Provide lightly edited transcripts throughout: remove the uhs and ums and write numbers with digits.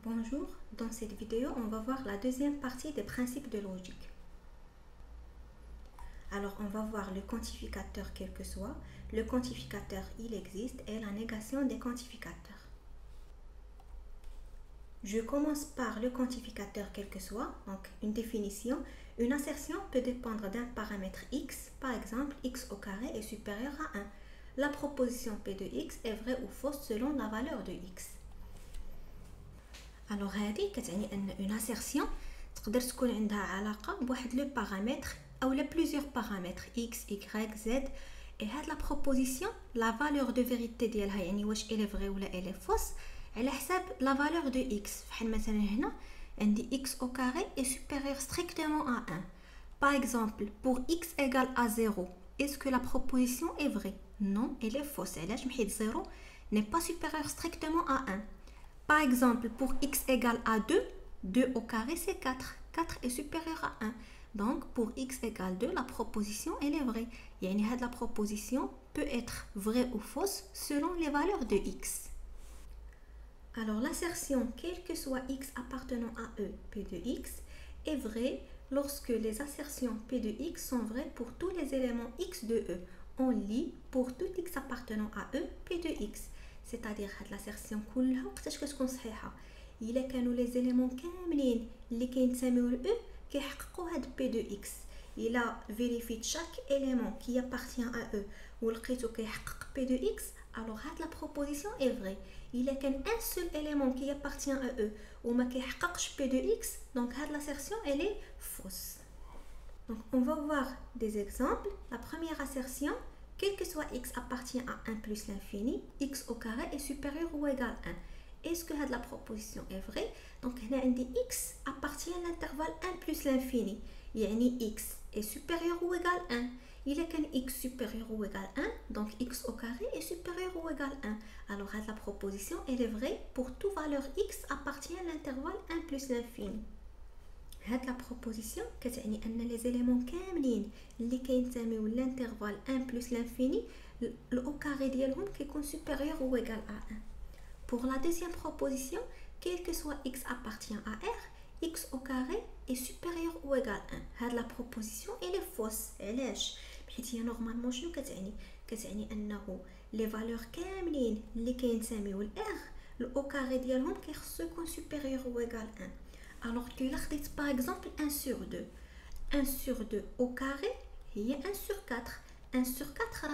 Bonjour, dans cette vidéo, on va voir la deuxième partie des principes de logique. Alors, on va voir le quantificateur quel que soit. Le quantificateur, il existe et la négation des quantificateurs. Je commence par le quantificateur quel que soit. Donc, une définition. Une assertion peut dépendre d'un paramètre x. Par exemple, x au carré est supérieur à 1. La proposition P de x est vraie ou fausse selon la valeur de x. Alors هذه كتعني ان une assertion تقدر تكون عندها علاقه بواحد لو بارامتر او لا بليزيور بارامتر x y z et هاد لا بروبوزيسيون لا فالور دو فيريتي ديالها يعني واش elle est vraie ولا elle est fausse على حساب لا فالور دو x. فحال مثلا هنا عندي x au carré est supérieur strictement à 1. Par exemple, pour x égale à 0, est-ce que la proposition est vraie? Non, elle est fausse. علاش حيت 0 n'est pas supérieur strictement à 1. Par exemple, pour x égale à 2, 2 au carré c'est 4. 4 est supérieur à 1. Donc, pour x égale 2, la proposition elle est vraie. Yani, la proposition peut être vraie ou fausse selon les valeurs de x. Alors, l'assertion, quel que soit x appartenant à E, P de x, est vraie lorsque les assertions P de x sont vraies pour tous les éléments x de E. On lit pour tout x appartenant à E, P de x. C'est-à-dire هاد l'assertion كلها وقتاش كتكون صحيحه الا كانوا لي زيليمون كاملين اللي كينتميو ل او كيحققوا هاد بي دو اكس. الا فيريفيت شاك élément qui appartient à eux ولقيتو كيحقق بي دو اكس alors هاد لا بروبوزيسيون est vraie. الا كان un seul élément qui appartient à eux وما كيحققش بي دو اكس donc هاد l'assertion elle est fausse. Donc on va voir des exemples. La première assertion, quel que soit x appartient à 1 plus l'infini, x au carré est supérieur ou égal à 1. Est-ce que la proposition est vraie? Donc, x appartient à l'intervalle 1 plus l'infini. Yani x est supérieur ou égal à 1. Il est qu'un x supérieur ou égal à 1, donc x au carré est supérieur ou égal à 1. Alors, la proposition elle est vraie pour toute valeur x appartient à l'intervalle 1 plus l'infini. هاد لا بروبوزيسيون كتعني ان لي زيليمون كاملين اللي كينتميو للانترفال 1 بلس لانفيني الاو كاري ديالهم كيكون supérieur ou égal à 1. Pour la deuxième proposition, quel que soit x appartient à R, x au carré est supérieur ou égal à 1. هاد لا بروبوزيسيون elle est fausse. علاش؟ حيت هي نورمالمون شنو كتعني انه لي فالور كاملين اللي كينتميو ل R الاو كاري ديالهم كيخصو يكون supérieur ou égal à 1. Alors que là, par exemple 1 sur 2. 1 sur 2 au carré, il y a 1 sur 4. 1 sur 4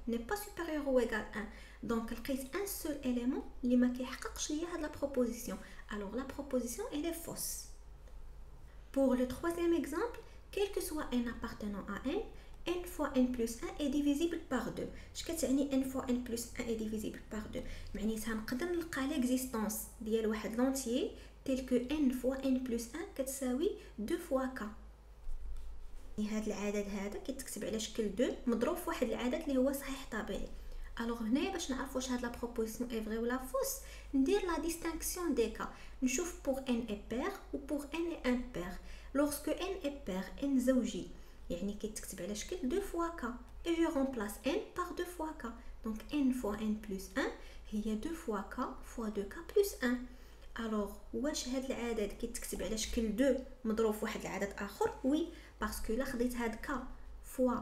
n'est pas supérieur ou égal à 1. Donc, il y a un seul élément qui ne peut la proposition. Alors, la proposition, elle est fausse. Pour le troisième exemple, quel que soit n appartenant à n, n fois n plus 1 est divisible par 2. اش كتعني n fois n plus 1 est divisible par 2؟ معناتها نقدر نلقى l'existence ديال واحد l'entier tel que n fois n plus 1 كتساوي 2 fois k. هاد العدد هذا كيتكتب على شكل 2 مضروب في واحد العدد اللي هو صحيح طبيعي. الوغ هنايا باش نعرف واش هاد لا بروبوزيسيون اي فري ولا فوس ندير لا ديستانكسيون دي كا. نشوف pour n est pair و pour n est impair. lorsque n est pair n زوجي يعني كيتكتب على شكل 2 fois k et je remplace n par 2 fois k. donc n fois n plus 1 هي 2 fois k fois 2k plus 1. alors واش هاد العدد كيتكتب على شكل 2 مضروب في واحد العدد اخر؟ وي باسكو لا خديت هاد k فوا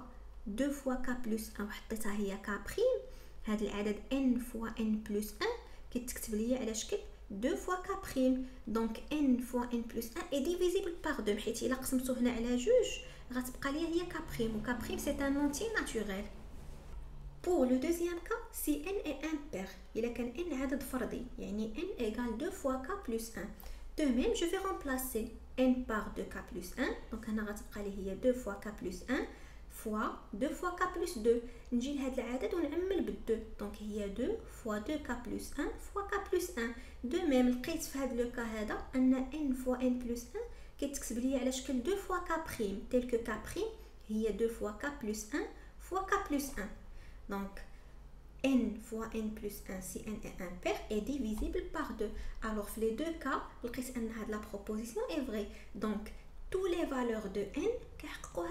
2 فوا k بلس 1 وحطيتها هي k بريم هاد العدد n فوا n بلس 1 كيتكتب ليا على شكل 2 فوا k بريم. دونك n فوا n بلس 1 est divisible par 2 حيت الا قسمته هنا على جوج غتبقى ليا هي k بريم و k بريم c'est un entier naturel. Pour le deuxième cas, si n est impair, il a qu'un n عدد فردي يعني n égale 2 fois k plus 1. De même, je vais remplacer n par 2k plus 1. Donc, أنا غتبقى لي هي 2 fois k plus 1 fois 2 fois k plus 2. نجي لهاد العدد ونعمل بال2. Donc, هي 2 fois 2k plus 1 fois k plus 1. De même, لقيت في هاد لو كا هذا أن n fois n plus 1 كيتكتب لي على شكل 2 fois k prime. tel que k prime هي 2 fois k plus 1 fois k plus 1. Donc, n fois n plus 1 si n est impair est divisible par 2. Alors, dans les deux cas, la proposition est vraie. Donc, toutes les valeurs de n كيحققوا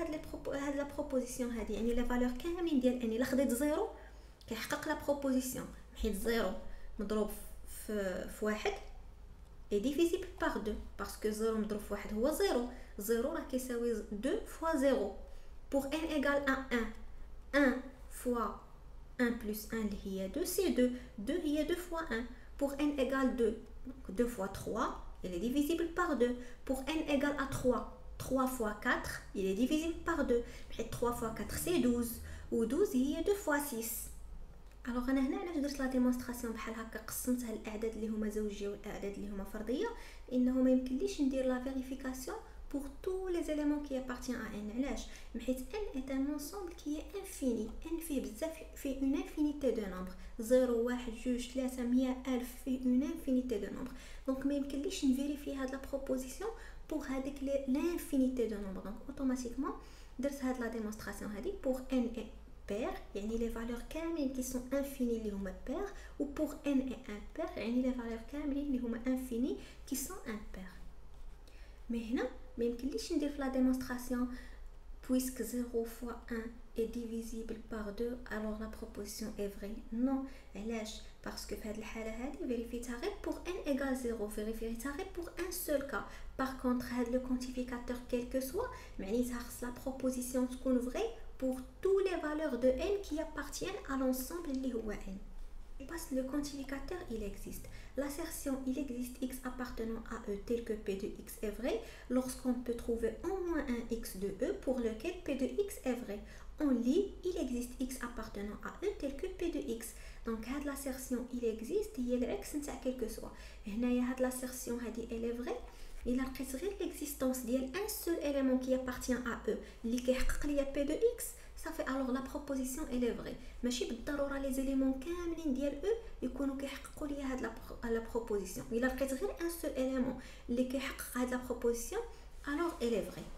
la proposition هذه. يعني les valeurs كاملين ديال n إلا خديت 0 كيحقق la proposition. حيت 0 مضروب في 1 est divisible par 2 parce que 0 مضروب في 1 هو 0. 0 راه كيساوي 2 fois 0. Pour n égale à 1, 1 fois 1 plus 1 اللي هي 2 c'est 2. 2 هي 2 fois 1. Pour n égale 2, donc 2 fois 3, il est divisible par 2. Pour n égale à 3, 3 fois 4, il est divisible par 2. Mais 3 fois 4 c'est 12. و 12 هي 2 fois 6. الوغ انا هنا علاش درت لا ديمونستراسيون بحال هكا قسمتها الاعداد اللي هما زوجيه والاعداد اللي هما فرديه لانه ما يمكنليش ندير لا فيريفيكاسيون pour tous les éléments qui appartiennent à n. علاش حيت n est un ensemble qui est infini. n فيه بزاف فيه une infinité de nombres 0 1 2 3 100 1000 فيه une infinité de nombres. donc ما يمكنليش نفيريفي هاد لا بروبوزيسيون pour هذيك l'infinité de nombres. donc automatiquement درت هاد لا ديمونستراسيون هادي pour n et pair يعني les valeurs كاملين qui sont infinies اللي هما pair ou pour n et impair يعني les valeurs كاملين اللي هما infinies qui sont impair. mais هنا ما يمكنليش ندير في لا ديمونستراسيون puisque 0 fois 1 est divisible par 2 alors la proposition est vraie. non علاش parce que في هذه الحاله هذه vérifier غير pour n égale 0 vérifier غير pour un seul cas. par contre هذا le quantificateur quel que soit معناتها خص la proposition تكون vraie pour toutes les valeurs de n qui appartiennent à l'ensemble اللي هو n. Parce que le quantificateur il existe. L'assertion il existe x appartenant à e tel que p de x est vrai lorsqu'on peut trouver au moins un x de e pour lequel p de x est vrai. On lit il existe x appartenant à e tel que p de x. donc هاد l'assertion il existe هي العكس نتاع quel que soit. هنايا هاد l'assertion هادي elle est vraie إلا لقيت غير l'existence ديال un seul élément qui appartient à e اللي كيحقق ليا p de x صافي alors la proposition elle est vraie. ماشي بالضروره لي زيليمون كاملين ديال e يكونوا كيحققوا ليا هاد لا بروبوزيسيون. الا لقيت غير ان سول élément اللي كيحقق هاد لا بروبوزيسيون alors elle est vraie.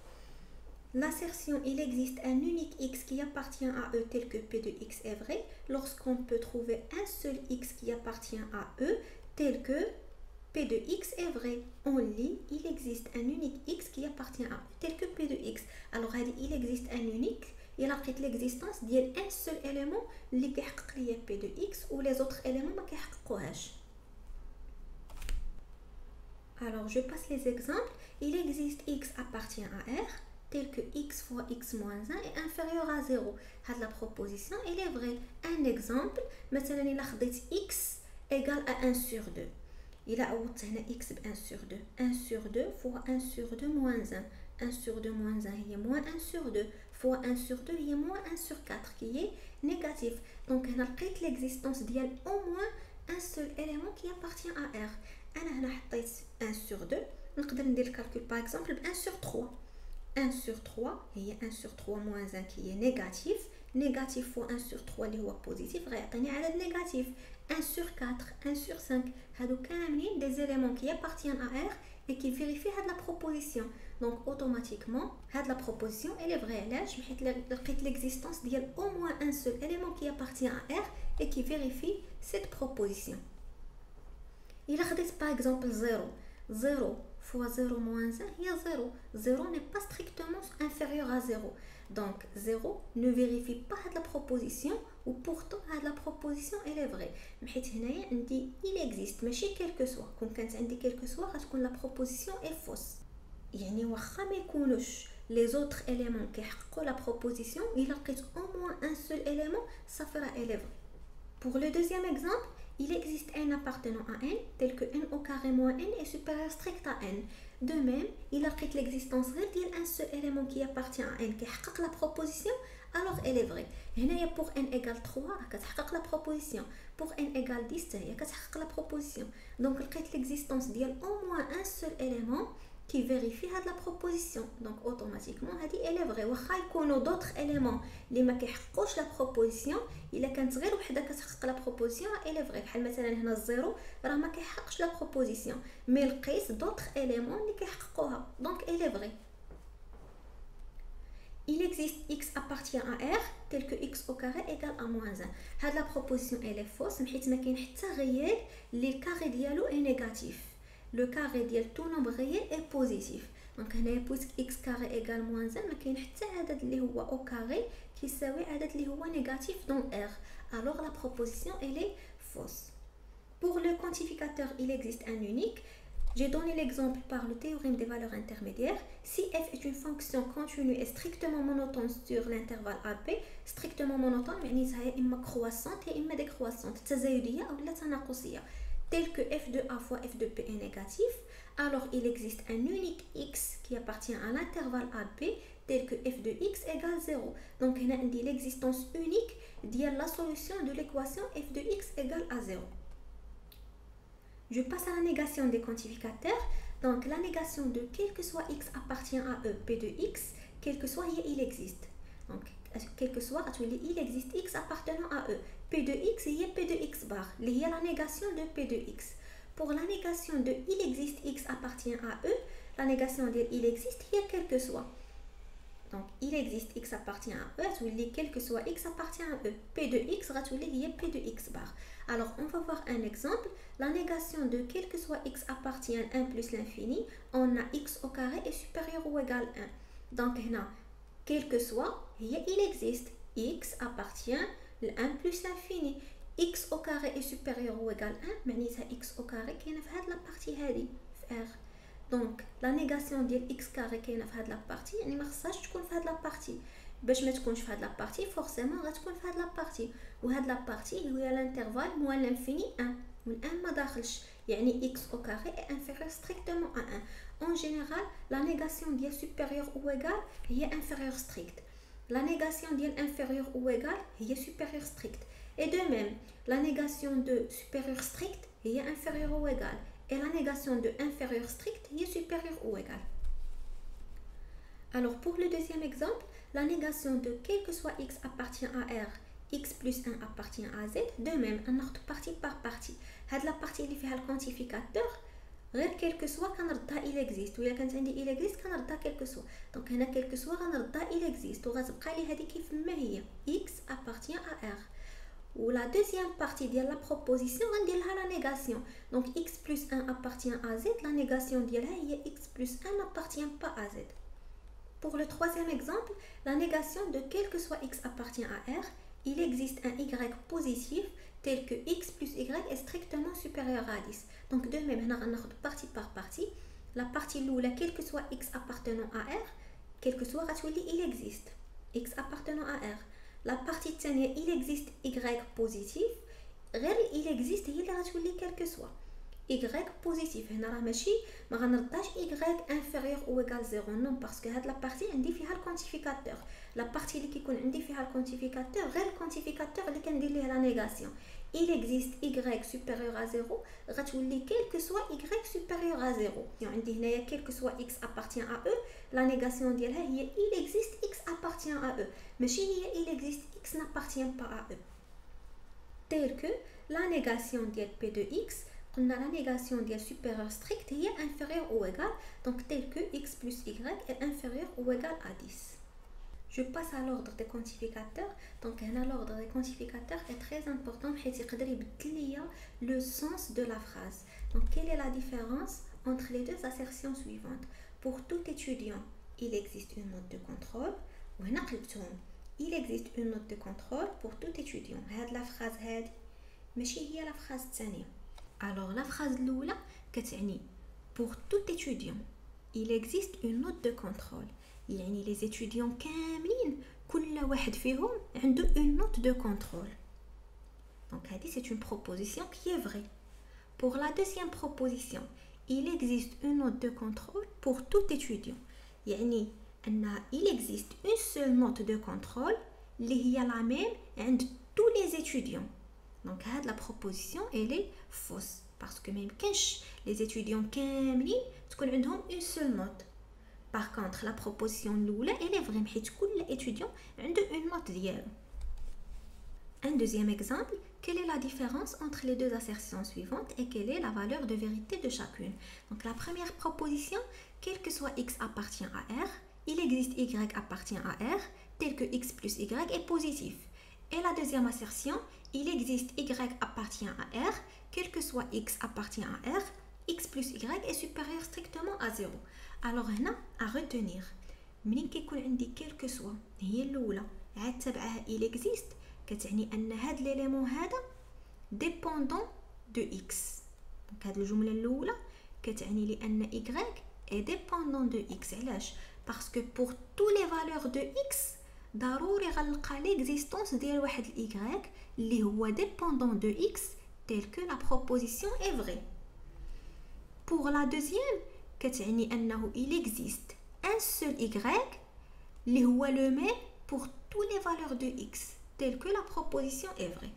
L'assertion il existe un unique x qui appartient à e tel que p de x est vrai lorsqu'on peut trouver un seul x qui appartient à e tel que p de x est vrai. on lit il existe un unique x qui appartient à e tel que p de x. alors il existe un unique il a pris l'existence d'un seul élément اللي كيحقق ليا p de x ou les autres éléments ما كيحققوهاش. alors je passe les exemples. il existe x appartient à r tel que x fois x moins 1 est inférieur à 0. هاد la proposition elle est vraie. un exemple مثلا إلا خديت x égale à 1 sur 2 إلا عوضت هنا x ب 1 sur 2 1 sur 2 fois 1 sur 2 moins 1 1 sur 2 moins 1 هي moins 1 sur 2 fois 1 sur 2 هي moins 1 sur 4 qui est négatif. donc هنا لقيت l'existence ديال au moins un seul élément qui appartient à r. انا هنا حطيت 1 sur 2 نقدر ندير الكالكول par exemple ب 1 sur 3 1 sur 3 هي 1 sur 3 moins 1 qui est négatif. négatif fois 1 sur 3 اللي هو positif غيعطيني عدد négatif. 1 sur 4 1 sur 5 هادو كاملين des éléments qui appartiennent à r et qui vérifient هاد la proposition. donc automatiquement هاد la proposition elle est vraie. علاش حيت لقيت l'existence ديال au moins un seul élément qui appartient à r et qui vérifie cette proposition. إلا خديت par exemple 0 0 fois 0 moins 1 هي 0. 0 n'est pas strictement inférieur à 0. donc 0 ne vérifie pas هاد la proposition ou pourtant هاد la proposition elle est vraie. حيت هنايا عندي il existe ماشي quel que soit. كون كانت عندي quel que soit غتكون la proposition est fausse. يعني واخا ما يكونوش les autres éléments كيحققوا la proposition إلا لقيت au moins un seul élément صافي راه elle est vraie. pour le deuxième exemple il existe n appartenant à n tel que n au carré moins n est supérieur strict à n. de même il a pris l'existence غير ديال un seul élément qui appartient à n كيحقق la proposition alors elle est vraie. هنايا pour n égale 3 راه كتحقق la proposition. pour n égale 10 هي كتحقق la proposition. donc لقيت l'existence ديال au moins un seul élément qui vérifie هاد la proposition. donc automatiquement هادي elle est vraie. واخا يكونوا d'autres éléments اللي ما كيحققوش la proposition الا كانت غير وحده كتحقق la proposition elle est vraie. بحال مثلا هنا الزيرو راه ما كيحققش la proposition مي لقيت d'autres éléments اللي كيحققوها donc elle est vraie. il existe x appartient à r tel que x au carré égale à moins 1. هاد la proposition elle est fausse حيت ما كاين حتى غير اللي الكاري ديالو est négatif. le carré ديال tout nombre réel est positif. donc هنايا puisque x carré égale moins 1 ما كاين حتى عدد اللي هو au carré كيساوي عدد اللي هو négatif dans r. alors la proposition elle est fausse. pour le quantificateur il existe un unique J'ai donné l'exemple par le théorème des valeurs intermédiaires. Si f est une fonction continue et strictement monotone sur l'intervalle AB, strictement monotone معناتها يا إما croissante يا إما décroissante تزايدية أو لا تناقصية tel que f de a fois f de p est négatif, alors il existe un unique x qui appartient à l'intervalle AB tel que f de x égale 0. Donc هنا عندي l'existence unique ديال la solution de l'équation f de x égale à 0. Je passe à la négation des quantificateurs. Donc la négation de quel que soit x appartient à e, p de x, quel que soit il existe. Donc quel que soit il existe x appartenant à e. P de x et p de x bar. Il y a la négation de p de x. Pour la négation de il existe x appartient à e, la négation de il existe, il y a quel que soit. Donc il existe x appartient à e, quel que soit x appartient à e. P de x, il y a p de x bar. Alors on va voir un exemple. La négation de quel que soit x appartient à 1 plus l'infini, on a x au carré est supérieur ou égal à 1. Donc là, quel que soit, il existe. X appartient à 1 plus l'infini. X au carré est supérieur ou égal à 1, معناتها x au carré كاينه في هاد la partie هذه في R. Donc la négation ديال x carré كاينه في هاد la partie, يعني ما خصهاش تكون في هاد la partie. باش ما تكونش في هاد la partie forcément غتكون في هاد la partie. وهاد la partie هي l'intervalle moins l'infini 1. والآن ما داخلش يعني x au carré est inférieur strictement à 1. En général, la négation ديال supérieur ou égal هي inférieur strict. La négation ديال inférieur ou égal هي supérieur strict. Et de même, la négation de supérieur strict هي inférieur ou égal. Et la négation de inférieur strict هي supérieur ou égal. Alors pour le deuxième exemple, la négation de quel que soit x appartient à R, x plus 1 appartient à z, de même, on a partie par partie. هاد la partie اللي فيها الكونتيفيكاتور غير quel que soit كنردها il existe, ولا كانت عندي il existe كنردها quel que soit. Donc هنا quel que soit غنردها il existe وغتبقى لي هذه كيف ما هي x appartient à R. Ou la deuxième partie de la proposition غندير لها la négation. Donc x plus 1 appartient à z, la négation ديالها هي x plus 1 n'appartient pas à z. Pour le troisième exemple, la négation de quel que soit x appartient à R, il existe un y positif tel que x plus y est strictement supérieur à 10. Donc de même, on a partie par partie. La partie où quel que soit x appartenant à R, quel que soit il existe x appartenant à R. La partie tania, il existe y positif, il existe quel que soit y positif. هنا راه ماشي ما غنرداش y inférieur ou égal 0 non, parce que هاد la partie عندي فيها الكونتيفيكاتور. la partie اللي كيكون عندي فيها الكونتيفيكاتور غير الكونتيفيكاتور اللي كندير ليه la négation. il existe y supérieur à 0 غتولي quel que soit y supérieur à 0. يعني عندي هنايا quel que soit x appartient à e, la négation ديالها هي il existe x appartient à e, ماشي هي il existe x n'appartient pas à e. tel que la négation ديال p de x, قلنا la négation ديال supérieur strict هي inférieur ou égal, donc tel que x plus y est inférieur ou égal à 10. Je passe à l'ordre des quantificateurs. Donc l'ordre des quantificateurs est très important حيت يقدر يبدل ليا le sens de la phrase. Donc quelle est la différence entre les deux assertions suivantes? Pour tout étudiant, il existe une note de contrôle. وهنا قلبتهم il existe une note de contrôle pour tout étudiant. هاد la phrase هادي ماشي هي la phrase الثانية. Alors la phrase الأولى كتعني pour tout étudiant, il existe une note de contrôle. يعني les étudiants كاملين كل واحد فيهم عنده une note de contrôle. Donc هذه c'est une proposition qui est vraie. Pour la deuxième proposition, il existe une note de contrôle pour tout étudiant. يعني أن il existe une seule note de contrôle اللي هي la même عند tous les étudiants. Donc هاد la proposition elle est fausse parce que même كانش les étudiants كاملين تكون عندهم une seule note. Par contre, la proposition الأولى elle est vraie حيت كل étudiant عنده une note ديالو. Un deuxième exemple, quelle est la différence entre les deux assertions suivantes et quelle est la valeur de vérité de chacune? Donc la première proposition, quel que soit x appartient à R, il existe y appartient à R, tel que x plus y est positif. Et la deuxième assertion, il existe y appartient à R, quel que soit x appartient à R, x plus y est supérieur strictement à 0. Alors هنا à retenir, منين كيكون عندي quel que soit هي الأولى عاد تبعها il existe كتعني أن هاد l'élément هذا dépendant de x. Donc هاد الجملة الأولى كتعني لان y est dépendant de x. علاش؟ parce que pour tous les valeurs de x ضروري غنلقى l'existence ديال واحد y اللي هو dépendant de x tel que la proposition est vraie. Pour la deuxième كتعني انه il existe un seul y اللي هو le même pour tous les valeurs de x tel que la proposition est vraie.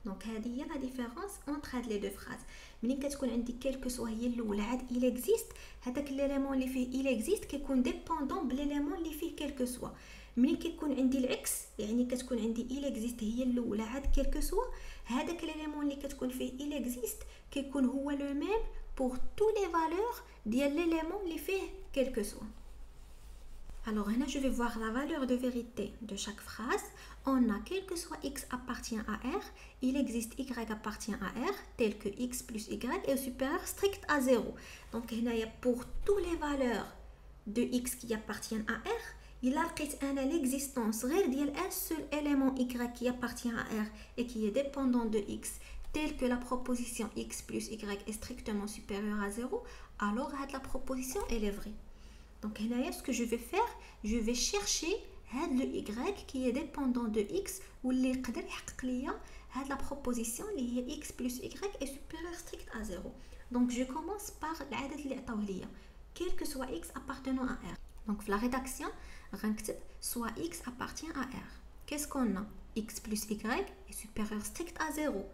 دونك هذه هي لا ديفيرونس entre هاد لي دو فراز. منين كتكون عندي كيلكو سوا هي الاولى عاد il existe، هذاك ليليمون اللي فيه il existe كيكون ديبوندون بليليمون اللي فيه كيلكو سوا. منين كيكون عندي العكس يعني كتكون عندي il existe هي الاولى عاد كيلكو سوا، هذاك ليليمون اللي كتكون فيه il existe كيكون هو لو ميم pour tous les valeurs ديال ليليمون اللي فيه كيلكو سوا. Alors là, je vais voir la valeur de vérité de chaque phrase. On a quel que soit x appartient à R, il existe y appartient à R, tel que x plus y est supérieur strict à 0. Donc là, pour toutes les valeurs de x qui appartiennent à R, il a l'existence réelle d'un seul élément y qui appartient à R et qui est dépendant de x, tel que la proposition x plus y est strictement supérieure à 0, alors la proposition elle est vraie. Donc là, ce que je vais faire, je vais chercher le y qui est dépendant de x ou اللي يقدر يحقق ليا هاد la proposition اللي هي x plus y est supérieur strict à 0. Donc je commence par العدد اللي عطاوه ليا quel que soit x appartenant à R. Donc في la rédaction غنكتب soit x appartient à R. Qu'est-ce qu'on a? x plus y est supérieur strict à 0.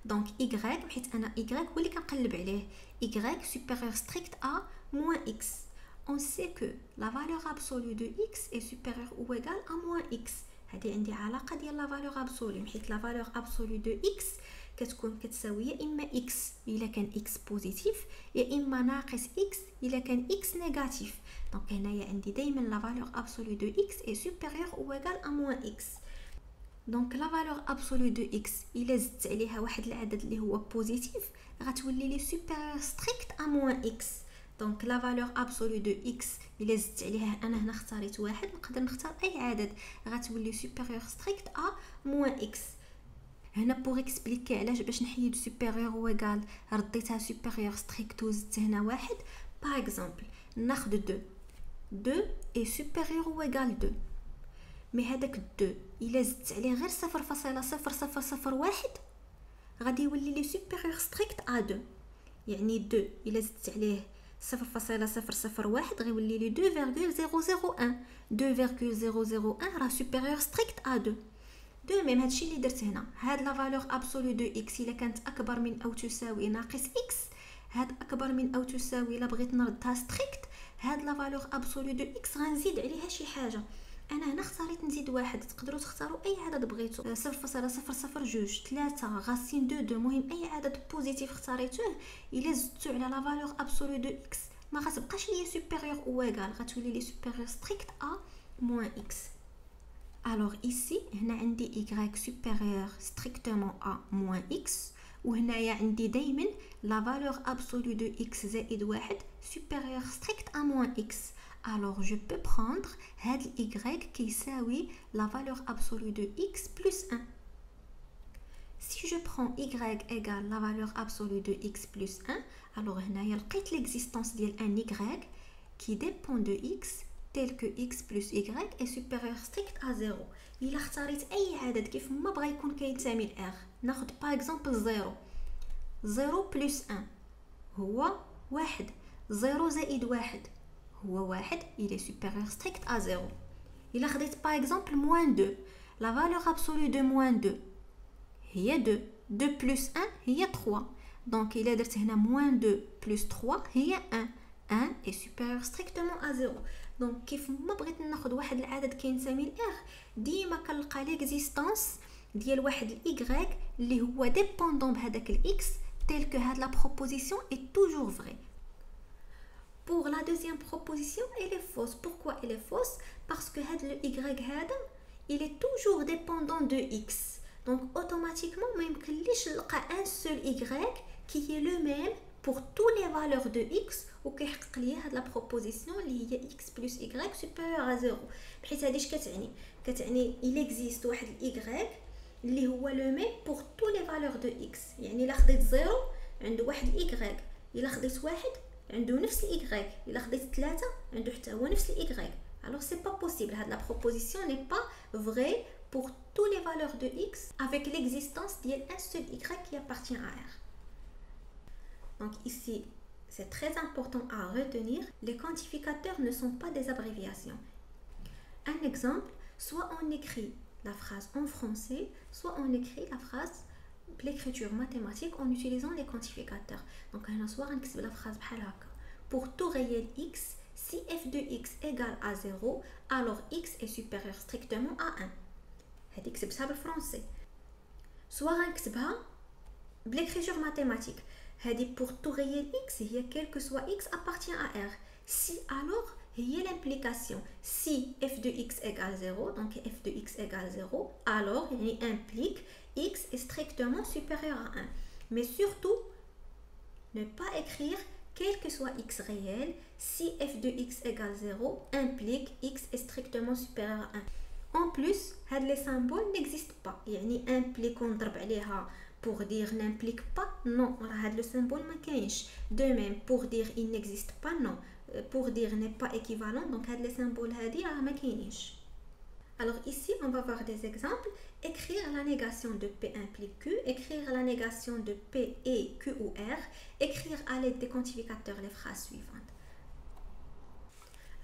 Donc y حيت انا y هو اللي كنقلب عليه y supérieur strict à moins x. On sait que la valeur absolue de x est supérieure ou égale à moins x. هذه عندي علاقة ديال la valeur absolue حيت la valeur absolue de x كتكون كتساوي يا إما x إلا كان x بوزيتيف يا إما ناقص x إلا كان x نيجاتيف. دونك هنايا عندي دايما la valeur absolue de x est supérieure ou égale à moins x. دونك la valeur absolue de x إلا زدت عليها واحد العدد اللي هو بوزيتيف غتولي لي supérieure strict à moins x. دونك لا فالور ابسولو دو اكس الا زدت عليها انا هنا اختاريت واحد نقدر نختار اي عدد غتولي سوبيريور ستريكت ا موان اكس. هنا بوغ اكسبليكي علاش باش نحيد سوبيريور و ايغال رديتها سوبيريور ستريكت وزدت هنا واحد. باغ اكزومبل ناخذ 2 اي سوبيريور و ايغال 2 مي هذاك 2 الا زدت عليه غير 0.0001 غادي يولي لي سوبيريور ستريكت ا 2. يعني 2 الا زدت عليه 0.001 غيولي لي 2.001 راه سوبيريور ستريكت ا 2. دو ميم هادشي اللي درت هنا هاد لا فالور ابسولو دو اكس الا كانت اكبر من او تساوي ناقص اكس هاد اكبر من او تساوي الا بغيت نردها ستريكت هاد لا فالور ابسولو دو اكس غنزيد عليها شي حاجه. انا هنا اختاريت نزيد واحد تقدروا تختاروا اي عدد بغيتو 0.002 3 غاسين 2 المهم اي عدد بوزيتيف اختاريتوه الا زدتو على لا فالور ابسولو دو اكس ما غتبقاش ليا سوبيريور او ايغال غتولي لي سوبيريور ستريكت ا موان اكس. alors ici هنا عندي y supérieur strictement à moins x وهنايا عندي دايما la valeur absolue de x زائد 1 supérieur strict à moins x. alors je peux prendre هاد y qui يساوي la valeur absolue de x plus 1. si je prends y égale la valeur absolue de x plus 1 alors هنايا لقيت l'existence ديال un y qui dépend de x tel que x plus y est supérieur strict à 0. إلا اختاريت أي عدد كيف ما بغا يكون كينتمي ل R ناخد par exemple 0 plus 1 هو 1 0 زائد 1 هو 1 il est supérieur strict à 0. إلا خديت par exemple moins 2 la valeur absolue de moins 2 هي 2 plus 1 هي 3 donc إلا درت هنا moins 2 plus 3 هي 1 est supérieur strictement à 0. دونك كيف ما بغيت ناخذ واحد العدد كينتمي لإغ ديما كنلقى ليكزيستانس ديال واحد الاي اللي هو ديبوندون بهذاك الاكس تيل كو هاد لا بروبوزيسيون اي توجور فري. pour la deuxième proposition elle est fausse. pourquoi elle est fausse? parce que هاد le y هذا il est toujours dépendant de x donc automatiquement ما يمكنليش نلقى un seul y qui est le même pour tous les valeurs de x وكيحقق لي هاد لا بروبوزيسيون اللي هي x plus y supérieur à 0. بحيث هاديش كتعني il existe واحد y اللي هو le même pour tous les valeurs de x. يعني الا خديت 0 عنده واحد y الا خديت واحد عنده نفس الاي، الا خديت ثلاثة عنده حتى هو نفس الاي. alors c'est pas possible. La proposition n'est pas vraie pour toutes les valeurs de x avec l'existence d'un seul y qui appartient à R. Donc ici, c'est très important à retenir, les quantificateurs ne sont pas des abréviations. Un exemple, soit on écrit la phrase en français, soit on écrit la phrase l'écriture mathématique en utilisant les quantificateurs. Donc on soit on écrit la phrase بحال هكا. Pour tout réel x, si f de x égale à 0, alors x est supérieur strictement à 1. هذه كتبتها بالفرنسي. soit نكتبها بالécriture mathématique. هذه pour tout réel x هي quel que soit x appartient à R. Si alors هي l'implication. Si f de x égale 0, donc f de x égale 0, alors il implique x est strictement supérieur à 1. Mais surtout, ne pas écrire quel que soit x réel, si f de x égale 0, implique x est strictement supérieur à 1. En plus, les symboles n'existent pas. يعني implique on ضرب عليها pour dire n'implique pas, non, le symbole ما كاينش. De même, pour dire il n'existe pas, non. Pour dire n'est pas équivalent, donc les symboles هادي راه ما كاينينش. Alors ici, on va voir des exemples. Écrire la négation de P implique Q, écrire la négation de P et Q ou R, écrire à l'aide des quantificateurs les phrases suivantes.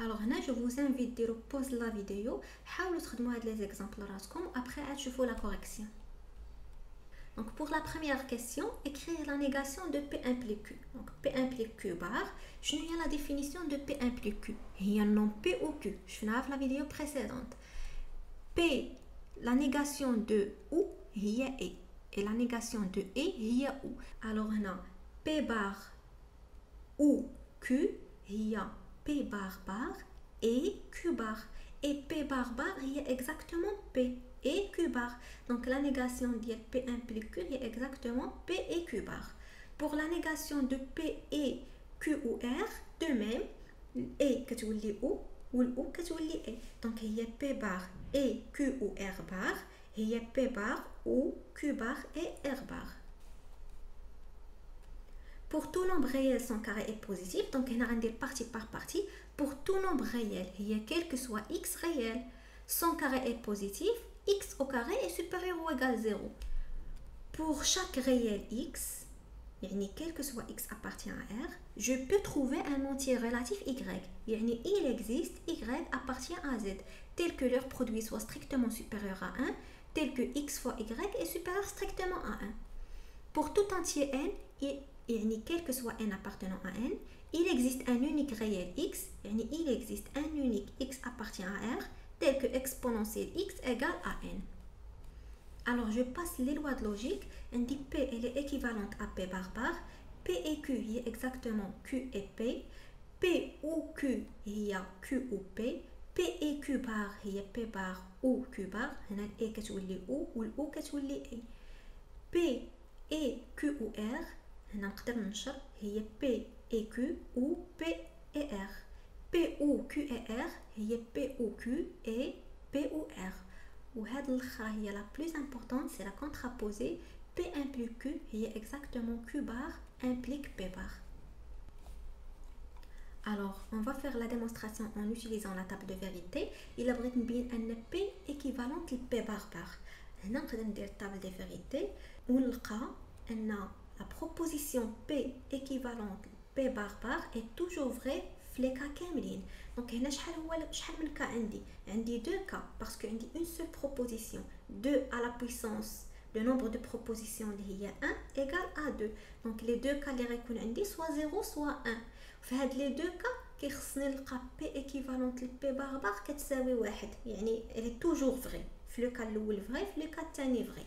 Alors là, je vous invite à pause la vidéo, حاولوا تخدموا هاد les exemples راسكم, après تشوفوا la correction. Donc pour la première question, écrire la négation de P implique Q. Donc P implique Q bar. Je n'ai la définition de P implique Q. Il y a un nom P ou Q. Je fais la vidéo précédente. P, la négation de ou, il y a E. Et la négation de E, il y a ou. Alors on a P bar ou Q, il y a P bar bar et Q bar. Et P bar bar, il y a exactement P et Q bar. Donc la négation de P implique Q est exactement P et Q bar. Pour la négation de P et Q ou R, de même, E كتولي O ou O كتولي E. Donc il y a P bar et Q ou R bar, il y a P bar ou Q bar et R bar. Pour tout nombre réel, son carré est positif. Donc on a des parties par partie. Pour tout nombre réel, il y a quel que soit x réel, son carré est positif, x au carré est supérieur ou égal à 0. Pour chaque réel x, quel que soit x appartient à R, je peux trouver un entier relatif y. Il existe y appartient à z, tel que leur produit soit strictement supérieur à 1, tel que x fois y est supérieur strictement à 1. Pour tout entier n, quel que soit n appartenant à n, il existe un unique réel x, il existe un unique x appartient à R, tel que exponentielle x égale à n. Alors je passe les lois de logique. On dit P elle est équivalente à P bar bar. P et Q il y a exactement Q et P. P ou Q il y a Q ou P. P et Q bar il y a P bar ou Q bar. هنا ال A كتولي O و ال O كتولي A. P et Q ou R هنا نقدر ننشر هي P et Q ou P et R. P ou Q et R هي P ou Q et P ou R. وهاد الاخرى هي la plus importante, c'est la contraposée. P implique Q هي exactement Q bar implique P bar. Alors on va faire la démonstration en utilisant la table de vérité. Il a بغيت نبين ان P équivalente ل P bar bar. هنا نقدر ندير table de vérité ونلقى ان la proposition P équivalente P bar bar est toujours vraie في les cas كاملين. Donc هنا شحال من cas عندي deux cas parce que عندي une seule proposition 2 à la puissance le nombre de propositions اللي هي 1 égale à 2. Donc les deux cas اللي غيكون عندي soit 0 soit 1. في هاد les deux cas كيخصني نلقى P équivalente ل P bar bar كتساوي 1. elle est toujours vraie في le cas الاول vrai في le cas الثاني vrai.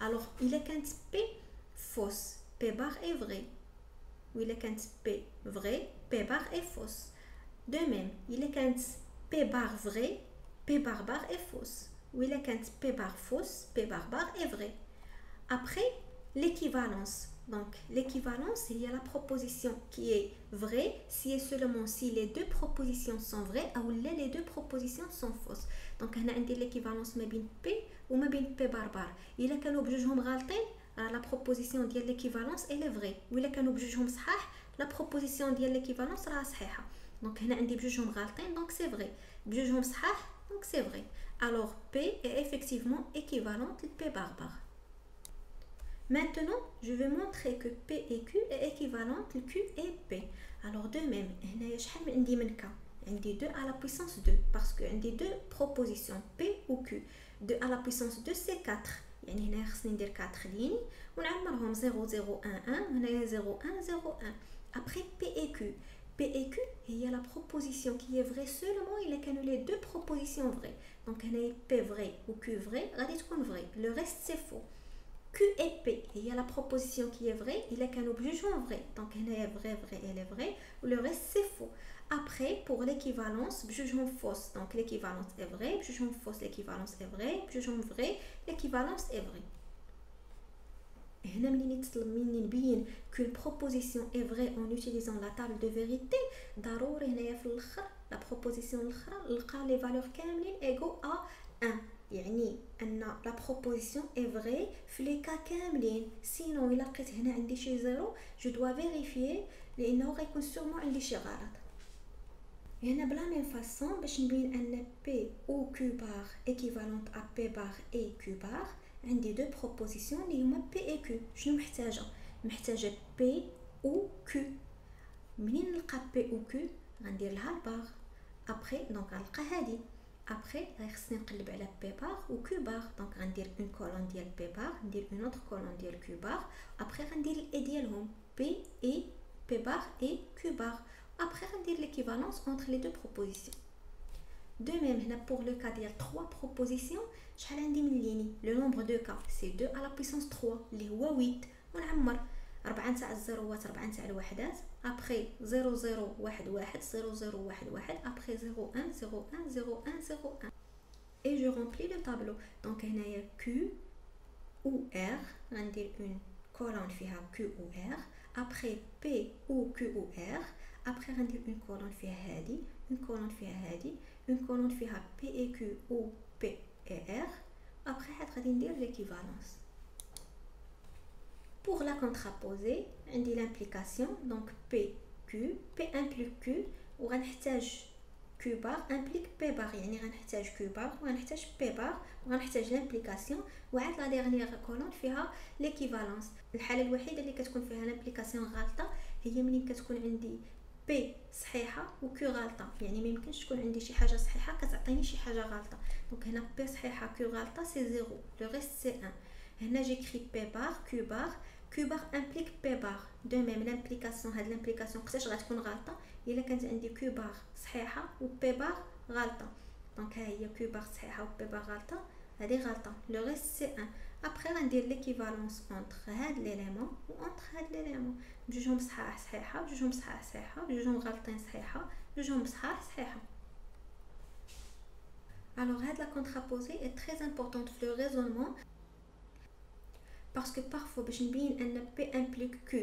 Alors il est كانت P fausse P bar est vrai. ou il est كانت P vrai P bar est fausse. De même, il est quand P bar vrai, P bar bar est fausse. Ou il est quand P bar fausse, P bar bar est vrai. Après, l'équivalence. Donc, l'équivalence, il y a la proposition qui est vraie si et seulement si les deux propositions sont vraies ou les deux propositions sont fausses. Donc, on a l'équivalence ما بين P ou ما بين P bar bar. Il est كانوا بجوجهم غالطين, la proposition de l'équivalence elle est vraie. Ou il est كانوا بجوجهم صحاح, لا بروبوزيسيون ديال ليكيفالونس راه صحيحه. دونك هنا عندي بجوجهم غالطين دونك سي فري، بجوجهم صحاح دونك سي فري. alors P est effectivement équivalente à P bar bar. Maintenant, je vais montrer que P et Q est équivalente à Q et P. Alors de même, هنايا شحال من عندي من cas. عندي 2 à la puissance 2 parce que عندي 2 propositions P ou Q. 2 à la puissance 2 c'est 4. يعني هنا خصني ندير 4 ليني ونعمرهم 0 0 1 1 هنايا 0 1 0 1. Après P et Q. P et Q هي la proposition qui est vraie seulement إلا كانوا les deux propositions vraies. Donc هنايا P vrai ou Q vrai غادي تكون vrai. Le reste c'est faux. Q et P هي la proposition qui est vraie إلا كانوا بجوجهم vrai. Donc هنايا vrai vrai elle est vraie ou le reste c'est faux. Après, pour l'équivalence, بجوجهم fausse. Donc l'équivalence est vraie, بجوجهم fausse, l'équivalence est vraie, بجوجهم vrai, l'équivalence est vraie. هنا منين نبين qu'une proposition est vraie en utilisant la table de vérité ضروري هنايا في الاخر la proposition الاخرى نلقى les valeurs كاملين égaux à 1. يعني ان la proposition est vraie في les cas كاملين. sinon الا لقيت هنا عندي شي زيرو je dois vérifier لانه غيكون sûrement عندي شي غلط. هنا بلا ميم فاصون باش نبين ان P ou Q bar équivalente à P bar et Q bar عندي دو بروبوزيسيون اللي هما P et Q. شنو محتاجه P ou Q. منين نلقى P ou Q غندير لها البار ابري دونك غنلقى هادي ابري خصني نقلب على P bar ou Q bar. دونك غندير اون كولون ديال P bar ندير اون اوتر كولون ديال Q bar ابري غندير الاي ديالهم P et P bar et Q bar. Après, on va dire l'équivalence entre les deux propositions. De même, pour le cas, il y a 3 propositions. Le nombre de cas, c'est 2 à la puissance 3, les 8. On a 4 تاع الزيروات 4 تاع الوحدات. Après 0 0 1 1 0 0 1 1. Après 0 1 0 1 0 1 0 1. Et je remplis le tableau. Donc, il y a Q ou R. On va dire une colonne qui a Q ou R. Après P ou Q ou R. Après غندير une colonne فيها هادي une colonne فيها هادي une colonne فيها P et Q ou P et R. Après غادي ندير l'équivalence. Pour la contraposer عندي l'implication donc P Q P implique Q وغنحتاج Q bar implique P bar يعني غنحتاج Q bar وغنحتاج P bar وغنحتاج l'implication وعاد لا ديرنيير كولون فيها l'équivalence. الحالة الوحيدة اللي كتكون فيها l'implication غلطة هي ملي كتكون عندي P صحيحه و Q غلطه. يعني ما يمكنش تكون عندي شي حاجه صحيحه كتعطيني شي حاجه غلطه. دونك هنا P صحيحه Q غلطه سي 0 لو ريست سي 1. هنا جيكري P bar Q bar Q bar implique P bar. دو ميم لامبليكاسيون هاد لامبليكاسيون وقتاش غتكون غلطه الا كانت عندي Q bar صحيحه و P bar غلطه. دونك ها هي Q bar صحيحه و P bar غلطه هذه غلطه لو ريست سي 1. Après غندير l'équivalence entre هاد l'élément و entre هاد l'élément. بجوجهم صحيحه بجوجهم صحيحه بجوجهم غلطين صحيحه بجوجهم صحيحه. Alors هاد la contraposée est très importante في le raisonnement parce que parfois باش نبين ان P implique Q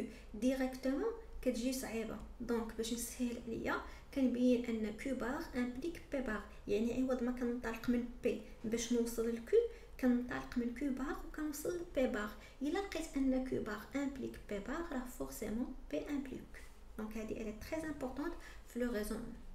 directement كتجي صعيبه. دونك باش نسهل عليا كنبين ان Q bar implique P bar. يعني عوض ما كننطلق من P باش نوصل ل Q كننطلق من Q bar وكنوصل ل P bar. الا لقيت ان Q bar implique P bar راه forcément P implique. Donc elle est très importante في le raisonnement.